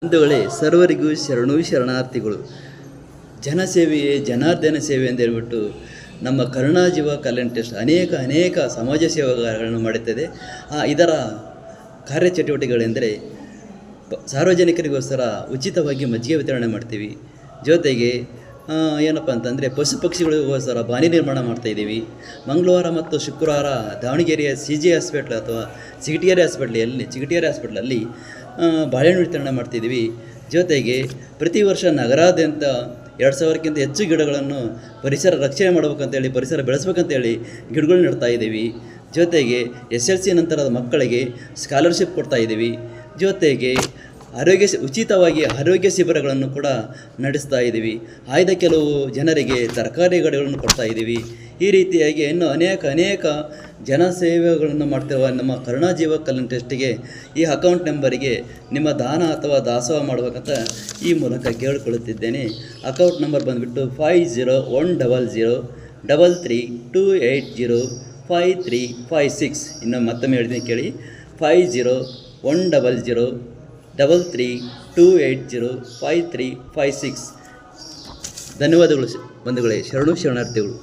ಬಂಧುಗಳೇ, ಸರ್ವರಿಗೂ ಶರಣು ಶರಣಾರ್ಥಿಗಳು. ಜನಸೇವೆಯೇ ಜನಾರ್ದನ ಸೇವೆ ಅಂತ ಹೇಳ್ಬಿಟ್ಟು ನಮ್ಮ ಕರುಣಾಜೀವ ಕಲ್ಯಾಣ ಟ್ರಸ್ಟ್ ಅನೇಕ ಸಮಾಜ ಸೇವೆಗಳನ್ನು ಮಾಡುತ್ತದೆ. ಇದರ ಕಾರ್ಯಚಟುವಟಿಕೆಗಳೆಂದರೆ ಸಾರ್ವಜನಿಕರಿಗೋಸ್ಕರ ಉಚಿತವಾಗಿ ಮಜ್ಜಿಗೆ ವಿತರಣೆ ಮಾಡ್ತೀವಿ. ಜೊತೆಗೆ ಏನಪ್ಪ ಅಂತಂದರೆ ಪಶು ಪಕ್ಷಿಗಳಿಗೋಸ್ಕರ ಬಾನಿ ನಿರ್ಮಾಣ ಮಾಡ್ತಾಯಿದ್ದೀವಿ. ಮಂಗಳವಾರ ಮತ್ತು ಶುಕ್ರವಾರ ದಾವಣಗೆರೆಯ CJ ಹಾಸ್ಪಿಟ್ಲ್ ಅಥವಾ ಚಿಗಟಿಗೆರೆ ಹಾಸ್ಪಿಟ್ಲಲ್ಲಿ ಬಾಳೆಹಣ್ಣು ವಿತರಣೆ ಮಾಡ್ತಿದ್ದೀವಿ. ಜೊತೆಗೆ ಪ್ರತಿ ವರ್ಷ ನಗರಾದ್ಯಂತ 2000ಕ್ಕಿಂತ ಹೆಚ್ಚು ಗಿಡಗಳನ್ನು ಪರಿಸರ ರಕ್ಷಣೆ ಮಾಡ್ಬೇಕಂತೇಳಿ, ಪರಿಸರ ಬೆಳೆಸ್ಬೇಕಂತೇಳಿ ಗಿಡಗಳು ನೆಡ್ತಾ ಇದ್ದೀವಿ. ಜೊತೆಗೆ SLC ನಂತರದ ಮಕ್ಕಳಿಗೆ ಸ್ಕಾಲರ್ಶಿಪ್ ಕೊಡ್ತಾಯಿದ್ದೀವಿ. ಜೊತೆಗೆ ಉಚಿತವಾಗಿ ಆರೋಗ್ಯ ಶಿಬಿರಗಳನ್ನು ಕೂಡ ನಡೆಸ್ತಾ ಇದ್ದೀವಿ. ಆಯ್ದ ಕೆಲವು ಜನರಿಗೆ ತರಕಾರಿಗಳನ್ನು ಕೊಡ್ತಾ ಇದ್ದೀವಿ. ಈ ರೀತಿಯಾಗಿ ಇನ್ನೂ ಅನೇಕ ಜನಸೇವೆಗಳನ್ನು ಮಾಡ್ತಿರುವ ನಮ್ಮ ಕರುಣಾಜೀವ ಕಲ್ಯಾಣ ಟ್ರಸ್ಟಿಗೆ ಈ ಅಕೌಂಟ್ ನಂಬರಿಗೆ ನಿಮ್ಮ ದಾನ ಅಥವಾ ದಾಸೋಹ ಮಾಡಬೇಕಂತ ಈ ಮೂಲಕ ಕೇಳಿಕೊಳ್ಳುತ್ತಿದ್ದೇನೆ. ಅಕೌಂಟ್ ನಂಬರ್ ಬಂದುಬಿಟ್ಟು 50100332805356. ಇನ್ನು ಮತ್ತೊಮ್ಮೆ ಹೇಳಿದ್ದೀನಿ ಕೇಳಿ, 50100332805356. ಧನ್ಯವಾದಗಳು ಬಂಧುಗಳೇ, ಶರಣಾರ್ಥಿಗಳು.